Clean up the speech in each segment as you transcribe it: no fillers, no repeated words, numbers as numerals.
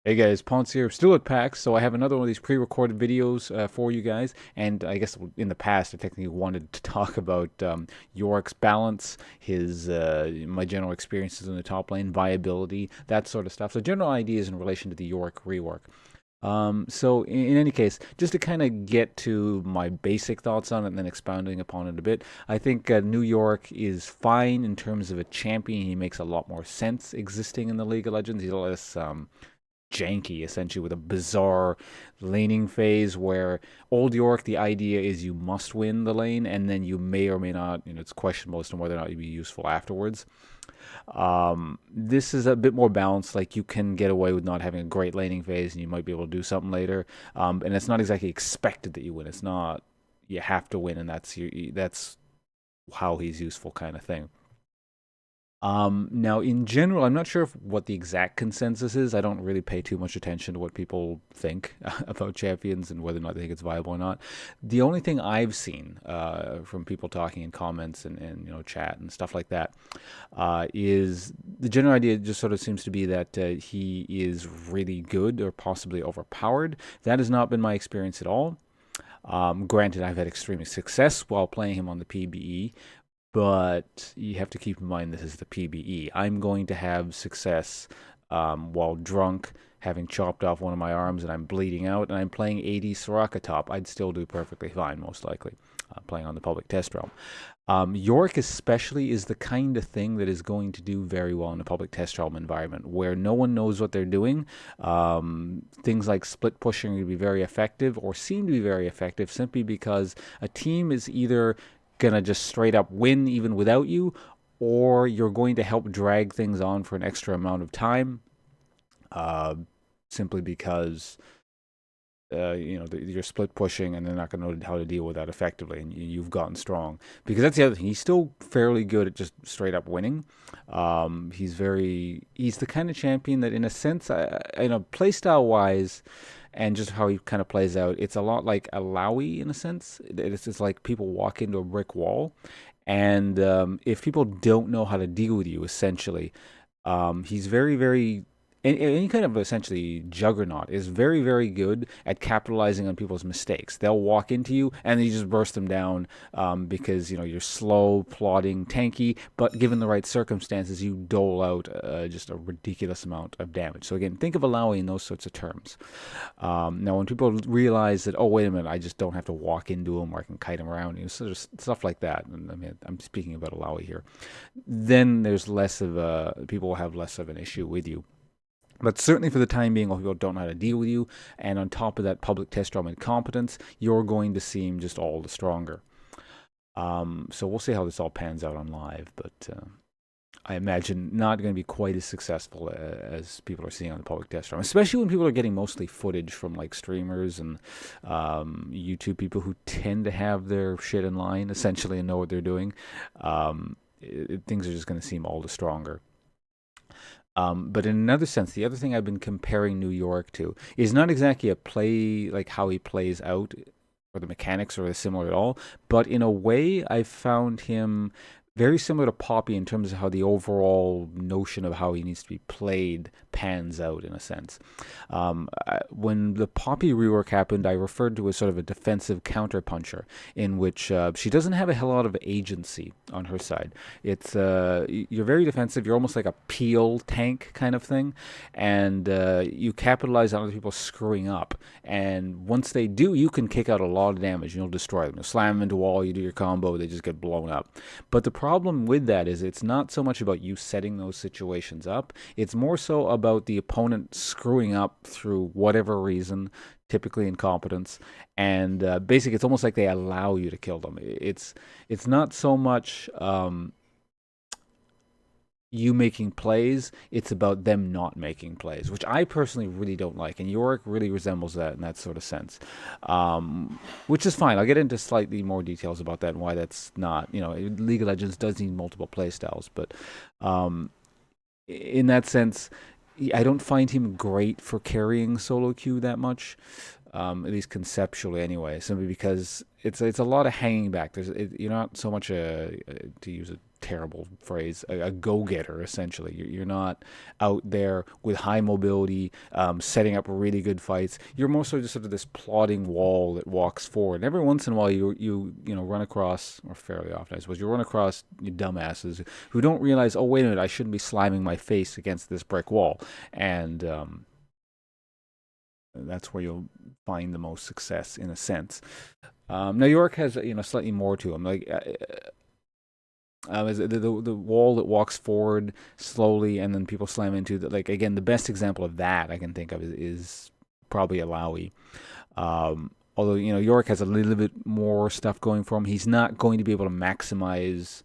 Hey guys, Pawnce here, still at PAX, so I have another one of these pre-recorded videos for you guys, and I guess in the past I technically wanted to talk about Yorick's balance, his my general experiences in the top lane, viability, that sort of stuff. So general ideas in relation to the Yorick rework. So in any case, just to kind of get to my basic thoughts on it and then expounding upon it a bit, I think New York is fine in terms of a champion. He makes a lot more sense existing in the League of Legends. He's less janky, essentially, with a bizarre laning phase where Old York, the idea is you must win the lane, and then you may or may not, it's questionable as to whether or not you'd be useful afterwards. This is a bit more balanced. Like, you can get away with not having a great laning phase, and you might be able to do something later. And it's not exactly expected that you win. It's not you have to win, and that's how he's useful, kind of thing. Now, in general, I'm not sure what the exact consensus is. I don't really pay too much attention to what people think about champions and whether or not they think it's viable or not. The only thing I've seen from people talking in comments and chat and stuff like that is the general idea just sort of seems to be that he is really good or possibly overpowered. That has not been my experience at all. Granted, I've had extreme success while playing him on the PBE, but you have to keep in mind this is the PBE. I'm going to have success while drunk, having chopped off one of my arms and I'm bleeding out, and I'm playing 80 Soraka top. I'd still do perfectly fine, most likely, playing on the public test realm. Yorick especially is the kind of thing that is going to do very well in a public test realm environment where no one knows what they're doing. Things like split pushing will be very effective or seem to be very effective simply because a team is either going to just straight up win even without you, or you're going to help drag things on for an extra amount of time uh, simply because you're split pushing and they're not going to know how to deal with that effectively, and you've gotten strong. Because that's the other thing. He's still fairly good at just straight up winning. He's the kind of champion that, in a sense, playstyle wise, and just how he kind of plays out, it's a lot like Alawi in a sense. It's just like people walk into a brick wall, and if people don't know how to deal with you, essentially, he's very, very any kind of essentially juggernaut is very, very good at capitalizing on people's mistakes. They'll walk into you and then you just burst them down because you're slow, plodding, tanky, but given the right circumstances, you dole out just a ridiculous amount of damage. So again, think of allowing those sorts of terms. Now, when people realize that, oh, wait a minute, I just don't have to walk into them or I can kite them around, sort of stuff like that. And I mean, I'm speaking about Alawi here. Then there's less of people will have less of an issue with you. But certainly for the time being, while people don't know how to deal with you, and on top of that public test realm incompetence, you're going to seem just all the stronger. So we'll see how this all pans out on live, but I imagine not going to be quite as successful as people are seeing on the public test realm, especially when people are getting mostly footage from like streamers and YouTube people who tend to have their shit in line essentially and know what they're doing. Things are just going to seem all the stronger. But in another sense, the other thing I've been comparing New York to is not exactly a play like how he plays out, or the mechanics are similar at all, but in a way, I found him very similar to Poppy in terms of how the overall notion of how he needs to be played pans out in a sense. When the Poppy rework happened, I referred to as sort of a defensive counterpuncher, in which she doesn't have a hell lot of agency on her side. It's you're very defensive. You're almost like a peel tank kind of thing, and you capitalize on other people screwing up. And once they do, you can kick out a lot of damage. And you'll destroy them. You'll slam them into a wall. You do your combo. They just get blown up. But the problem with that is it's not so much about you setting those situations up. It's more so about the opponent screwing up through whatever reason, typically incompetence, and basically it's almost like they allow you to kill them. It's not so much you making plays, it's about them not making plays, which I personally really don't like. And Yorick really resembles that in that sort of sense, which is fine. I'll get into slightly more details about that and why that's not, League of Legends does need multiple play styles, but in that sense, I don't find him great for carrying solo queue that much. At least conceptually, anyway. Simply because it's a lot of hanging back. You're not so much to use a terrible phrase, a go-getter, essentially. You're not out there with high mobility, setting up really good fights. You're mostly just sort of this plodding wall that walks forward. And every once in a while, you know, run across, or fairly often, I suppose, you run across you dumbasses who don't realize, oh, wait a minute, I shouldn't be slamming my face against this brick wall. And that's where you'll find the most success, in a sense. Now, York has, you know, slightly more to him. Like, is the wall that walks forward slowly and then people slam into the, like, again, the best example of that I can think of is probably Alawi. Although, you know, Yorick has a little bit more stuff going for him. He's not going to be able to maximize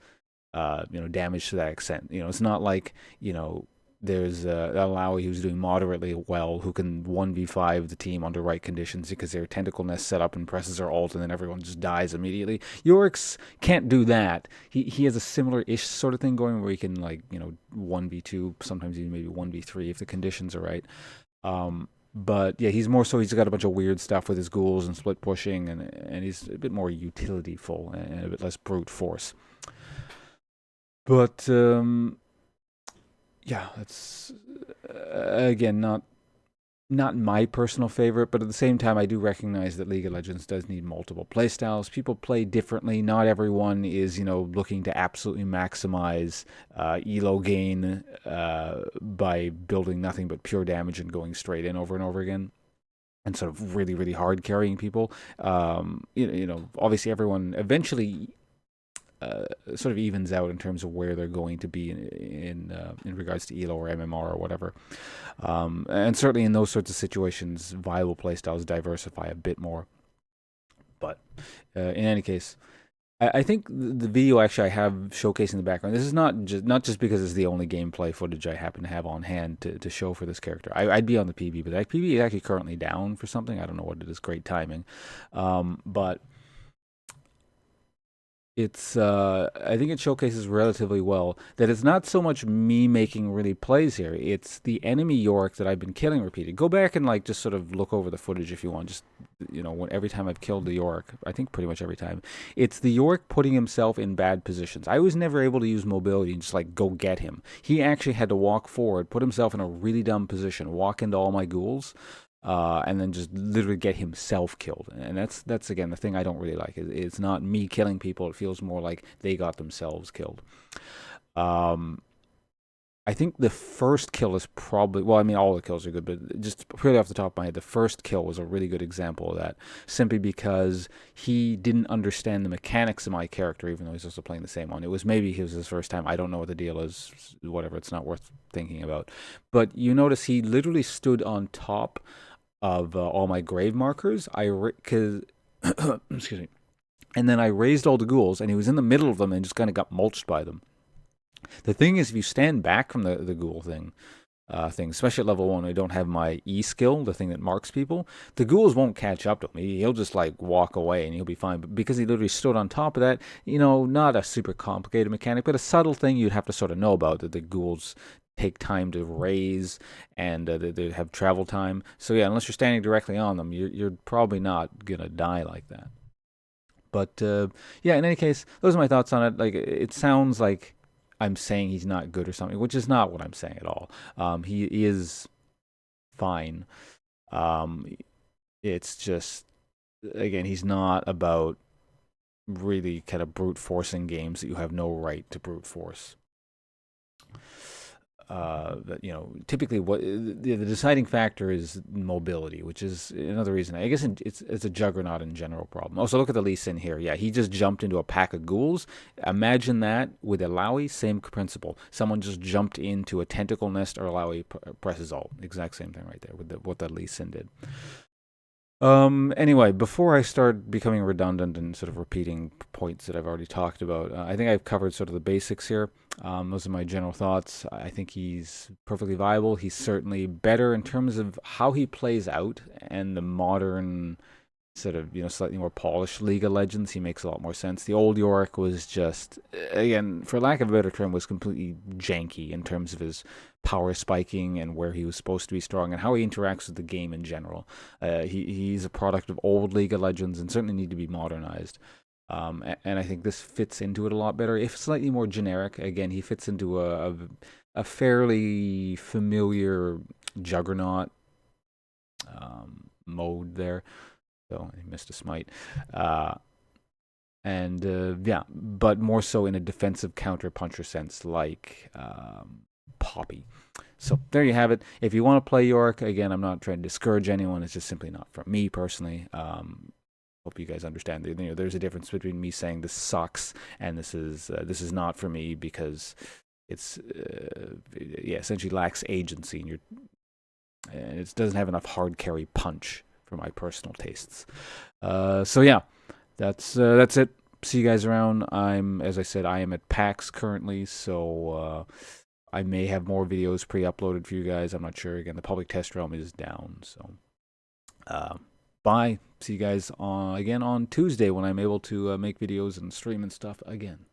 you know, damage to that extent. You know, it's not like, you know, there's Alawi who's doing moderately well, who can 1v5 the team under right conditions because their tentacle nest set up and presses their ult and then everyone just dies immediately. Yorick's can't do that. He has a similar-ish sort of thing going where he can, like, you know, 1v2, sometimes even maybe 1v3 if the conditions are right. But yeah, he's more so, he's got a bunch of weird stuff with his ghouls and split pushing, and he's a bit more utility-ful and a bit less brute force. But yeah, that's again not my personal favorite, but at the same time, I do recognize that League of Legends does need multiple playstyles. People play differently. Not everyone is, you know, looking to absolutely maximize elo gain by building nothing but pure damage and going straight in over and over again, and sort of really, really hard carrying people. You know, obviously everyone eventually sort of evens out in terms of where they're going to be in regards to ELO or MMR or whatever. And certainly in those sorts of situations, viable playstyles diversify a bit more. But in any case, I think the video actually I have showcasing the background. This is not just because it's the only gameplay footage I happen to have on hand to show for this character. I'd be on the PB, but that PB is actually currently down for something. I don't know what it is. Great timing, but it's I think it showcases relatively well that it's not so much me making really plays here. It's the enemy Yorick that I've been killing repeated. Go back and, like, just sort of look over the footage if you want. Just, you know, every time I've killed the Yorick, I think pretty much every time, it's the Yorick putting himself in bad positions. I was never able to use mobility and just, like, go get him. He actually had to walk forward, put himself in a really dumb position, walk into all my ghouls, and then just literally get himself killed. And that's again the thing I don't really like. It's not me killing people. It feels more like they got themselves killed. I think the first kill is probably, well, I mean, all the kills are good, but just purely off the top of my head, the first kill was a really good example of that, simply because he didn't understand the mechanics of my character, even though he's also playing the same one. It was his first time. I don't know what the deal is, whatever, it's not worth thinking about. But you notice he literally stood on top of all my grave markers. Excuse me. And then I raised all the ghouls, and he was in the middle of them and just kind of got mulched by them. The thing is, if you stand back from the ghoul thing, especially at level 1, I don't have my E skill, the thing that marks people, the ghouls won't catch up to him. He'll just, like, walk away and he'll be fine. But because he literally stood on top of that, you know, not a super complicated mechanic, but a subtle thing you'd have to sort of know about, that the ghouls take time to raise, and they have travel time. So yeah, unless you're standing directly on them, you're probably not gonna die like that. But yeah, in any case, those are my thoughts on it. Like, it sounds like I'm saying he's not good or something, which is not what I'm saying at all. He is fine. It's just, again, he's not about really kind of brute forcing games that you have no right to brute force. You know, typically what the deciding factor is mobility, which is another reason. I guess it's a Juggernaut in general problem. Also, look at the Lee Sin here. Yeah, he just jumped into a pack of ghouls. Imagine that with Alawi, same principle. Someone just jumped into a tentacle nest, or Alawi presses alt. Exact same thing right there with what that Lee Sin did. Anyway, before I start becoming redundant and sort of repeating points that I've already talked about, I think I've covered sort of the basics here. Those are my general thoughts. I think he's perfectly viable. He's certainly better in terms of how he plays out, and the modern sort of, you know, slightly more polished League of Legends, he makes a lot more sense. The old Yorick was just, again, for lack of a better term, was completely janky in terms of his power spiking and where he was supposed to be strong and how he interacts with the game in general. He's a product of old League of Legends and certainly need to be modernized. And I think this fits into it a lot better. If slightly more generic, again, he fits into a fairly familiar Juggernaut mode there. So I missed a smite. Uh, and yeah, but more so in a defensive counter puncher sense, like Poppy. So there you have it. If you want to play Yorick, again, I'm not trying to discourage anyone. It's just simply not for me personally. Hope you guys understand. There's a difference between me saying this sucks and this is not for me, because it's yeah, essentially lacks agency, and it doesn't have enough hard carry punch for my personal tastes. So yeah, that's it. See you guys around. As I said, I am at PAX currently, so I may have more videos pre-uploaded for you guys. I'm not sure. Again, the public test realm is down, so bye. See you guys again on Tuesday when I'm able to make videos and stream and stuff again.